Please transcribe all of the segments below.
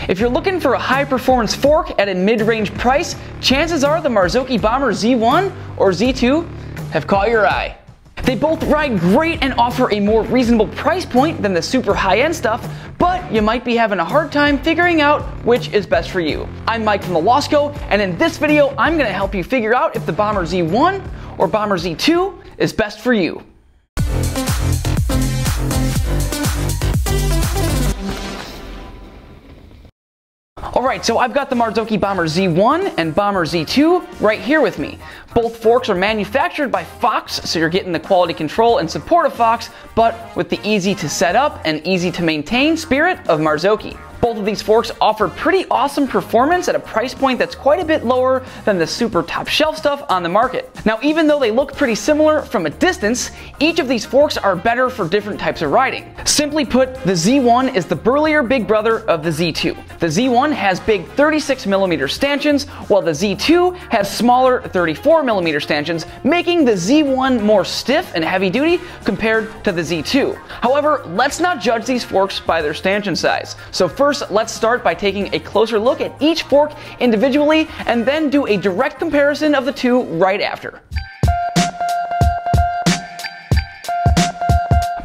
If you're looking for a high-performance fork at a mid-range price, chances are the Marzocchi Bomber Z1 or Z2 have caught your eye. They both ride great and offer a more reasonable price point than the super high-end stuff, but you might be having a hard time figuring out which is best for you. I'm Mike from the Losco, and in this video I'm going to help you figure out if the Bomber Z1 or Bomber Z2 is best for you. Alright, so I've got the Marzocchi Bomber Z1 and Bomber Z2 right here with me. Both forks are manufactured by Fox, so you're getting the quality control and support of Fox, but with the easy to set up and easy to maintain spirit of Marzocchi. Both of these forks offer pretty awesome performance at a price point that's quite a bit lower than the super top shelf stuff on the market. Now, even though they look pretty similar from a distance, each of these forks are better for different types of riding. Simply put, the Z1 is the burlier big brother of the Z2. The Z1 has big 36mm stanchions, while the Z2 has smaller 34mm stanchions, making the Z1 more stiff and heavy duty compared to the Z2. However, let's not judge these forks by their stanchion size. So first, let's start by taking a closer look at each fork individually and then do a direct comparison of the two right after.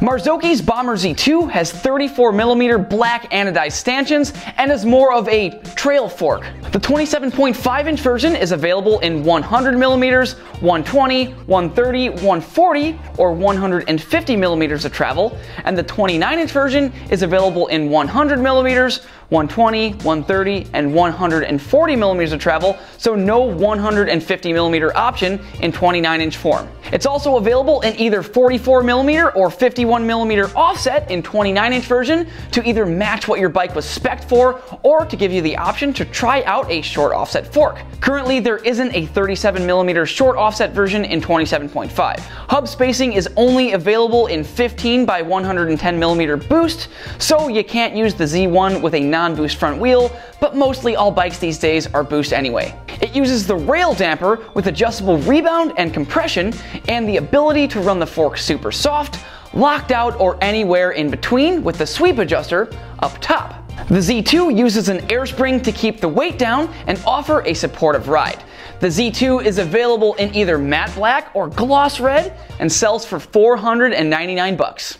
Marzocchi's Bomber Z2 has 34mm black anodized stanchions and is more of a trail fork. The 27.5-inch version is available in 100mm, 120, 130, 140, or 150mm of travel, and the 29-inch version is available in 100mm, 120, 130, and 140mm of travel, so no 150mm option in 29-inch form. It's also available in either 44mm or 51mm offset in 29-inch version to either match what your bike was spec'd for or to give you the option to try out a short offset fork. Currently, there isn't a 37mm short offset version in 27.5. Hub spacing is only available in 15 by 110mm boost, so you can't use the Z1 with a non-boost front wheel, but mostly all bikes these days are boost anyway. It uses the rail damper with adjustable rebound and compression and the ability to run the fork super soft, locked out, or anywhere in between with the sweep adjuster up top. The Z2 uses an air spring to keep the weight down and offer a supportive ride. The Z2 is available in either matte black or gloss red and sells for $499.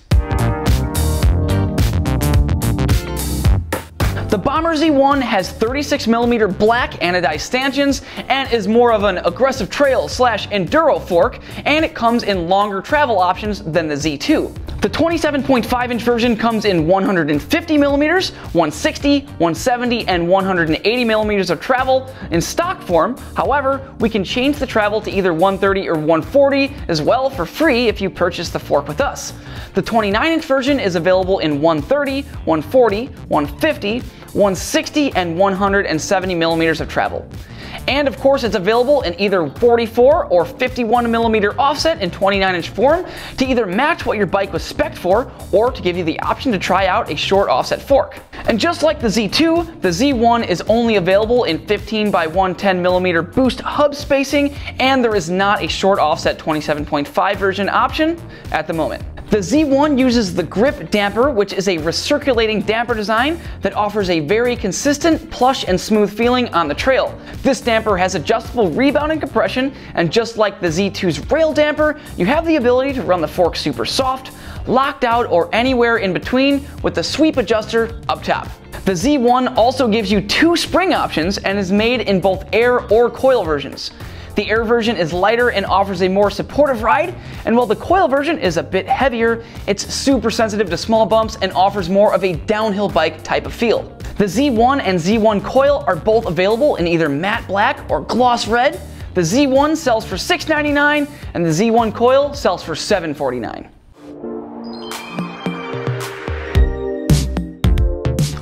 The Bomber Z1 has 36mm black anodized stanchions and is more of an aggressive trail / enduro fork, and it comes in longer travel options than the Z2. The 27.5-inch version comes in 150mm, 160, 170, and 180mm of travel in stock form. However, we can change the travel to either 130 or 140 as well for free if you purchase the fork with us. The 29-inch version is available in 130, 140, 150, 160, and 170mm of travel. And of course, it's available in either 44 or 51mm offset in 29-inch form to either match what your bike was spec'd for or to give you the option to try out a short offset fork. And just like the Z2, the Z1 is only available in 15 by 110mm boost hub spacing, and there is not a short offset 27.5 version option at the moment. The Z1 uses the grip damper, which is a recirculating damper design that offers a very consistent, plush, and smooth feeling on the trail. This damper has adjustable rebound and compression, and just like the Z2's rail damper, you have the ability to run the fork super soft, locked out, or anywhere in between with the sweep adjuster up top. The Z1 also gives you 2 spring options and is made in both air or coil versions. The air version is lighter and offers a more supportive ride, and while the coil version is a bit heavier, it's super sensitive to small bumps and offers more of a downhill bike type of feel. The Z1 and Z1 coil are both available in either matte black or gloss red. The Z1 sells for $699 and the Z1 coil sells for $749.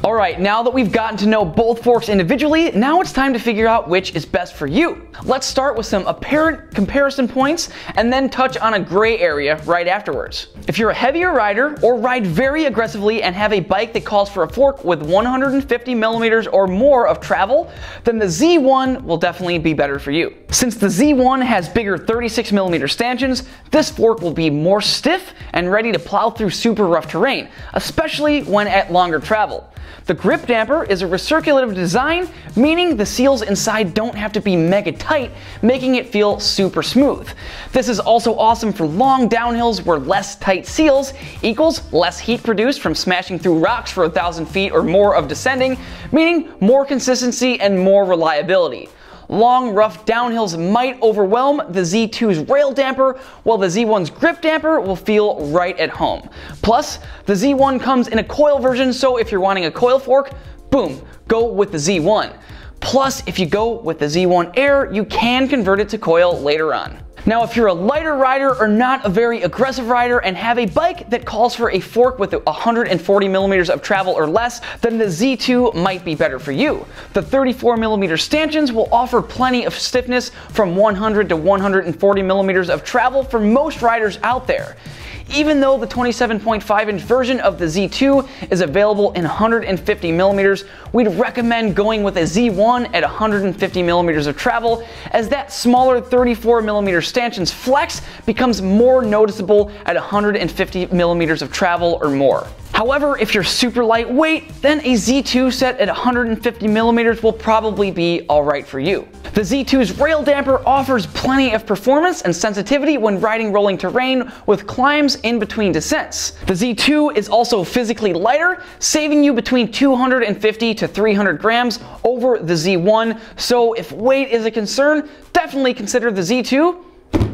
Alright, now that we've gotten to know both forks individually, now it's time to figure out which is best for you. Let's start with some apparent comparison points and then touch on a gray area right afterwards. If you're a heavier rider or ride very aggressively and have a bike that calls for a fork with 150mm or more of travel, then the Z1 will definitely be better for you. Since the Z1 has bigger 36mm stanchions, this fork will be more stiff and ready to plow through super rough terrain, especially when at longer travel. The grip damper is a recirculative design, meaning the seals inside don't have to be mega tight, making it feel super smooth. This is also awesome for long downhills where less tight seals equals less heat produced from smashing through rocks for 1,000 feet or more of descending, meaning more consistency and more reliability. Long, rough downhills might overwhelm the Z2's rail damper, while the Z1's grip damper will feel right at home. Plus, the Z1 comes in a coil version, so if you're wanting a coil fork, boom, go with the Z1. Plus, if you go with the Z1 Air, you can convert it to coil later on. Now, if you're a lighter rider or not a very aggressive rider and have a bike that calls for a fork with 140 millimeters of travel or less, then the Z2 might be better for you. The 34 millimeter stanchions will offer plenty of stiffness from 100 to 140 millimeters of travel for most riders out there. Even though the 27.5-inch version of the Z2 is available in 150 millimeters, we'd recommend going with a Z1 at 150 millimeters of travel, as that smaller 34 millimeter stanchion's flex becomes more noticeable at 150 millimeters of travel or more. However, if you're super lightweight, then a Z2 set at 150 millimeters will probably be alright for you. The Z2's rail damper offers plenty of performance and sensitivity when riding rolling terrain with climbs in between descents. The Z2 is also physically lighter, saving you between 250 to 300 grams over the Z1, so if weight is a concern, definitely consider the Z2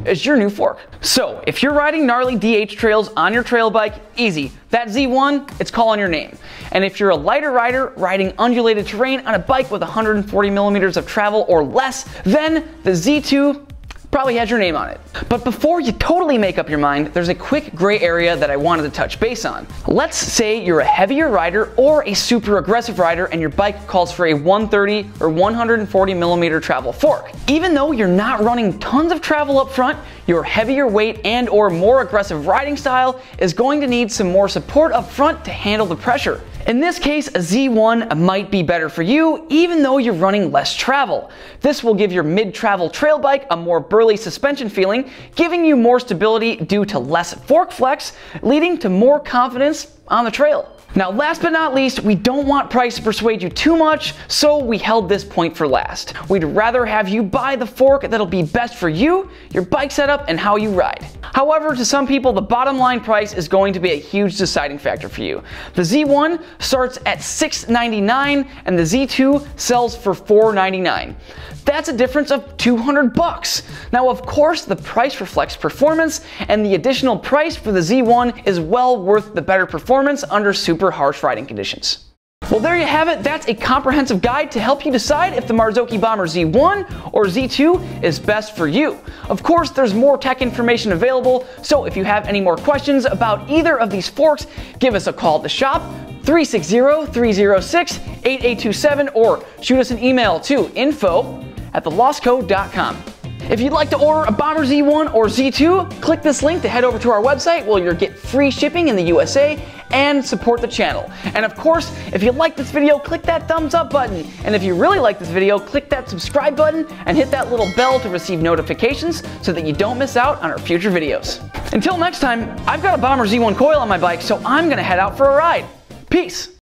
as your new fork. So, if you're riding gnarly DH trails on your trail bike, easy. That Z1, it's calling your name. And if you're a lighter rider riding undulated terrain on a bike with 140 millimeters of travel or less, then the Z2 probably has your name on it. But before you totally make up your mind, there's a quick gray area that I wanted to touch base on. Let's say you're a heavier rider or a super aggressive rider and your bike calls for a 130 or 140 millimeter travel fork. Even though you're not running tons of travel up front, your heavier weight and or more aggressive riding style is going to need some more support up front to handle the pressure. In this case, a Z1 might be better for you, even though you're running less travel. This will give your mid-travel trail bike a more burly suspension feeling, giving you more stability due to less fork flex, leading to more confidence on the trail. Now, last but not least, we don't want price to persuade you too much, so we held this point for last. We'd rather have you buy the fork that'll be best for you, your bike setup, and how you ride. However, to some people, the bottom line price is going to be a huge deciding factor for you. The Z1 starts at $699 and the Z2 sells for $499. That's a difference of $200. Now, of course, the price reflects performance, and the additional price for the Z1 is well worth the better performance under super harsh riding conditions. Well, there you have it. That's a comprehensive guide to help you decide if the Marzocchi Bomber Z1 or Z2 is best for you. Of course, there's more tech information available, so if you have any more questions about either of these forks, give us a call at the shop, 360-306-8827, or shoot us an email to info@thelostco.com. If you'd like to order a Bomber Z1 or Z2, click this link to head over to our website where you'll get free shipping in the USA and support the channel. And of course, if you like this video, click that thumbs up button. And if you really like this video, click that subscribe button and hit that little bell to receive notifications so that you don't miss out on our future videos. Until next time, I've got a Bomber Z1 coil on my bike, so I'm gonna head out for a ride. Peace.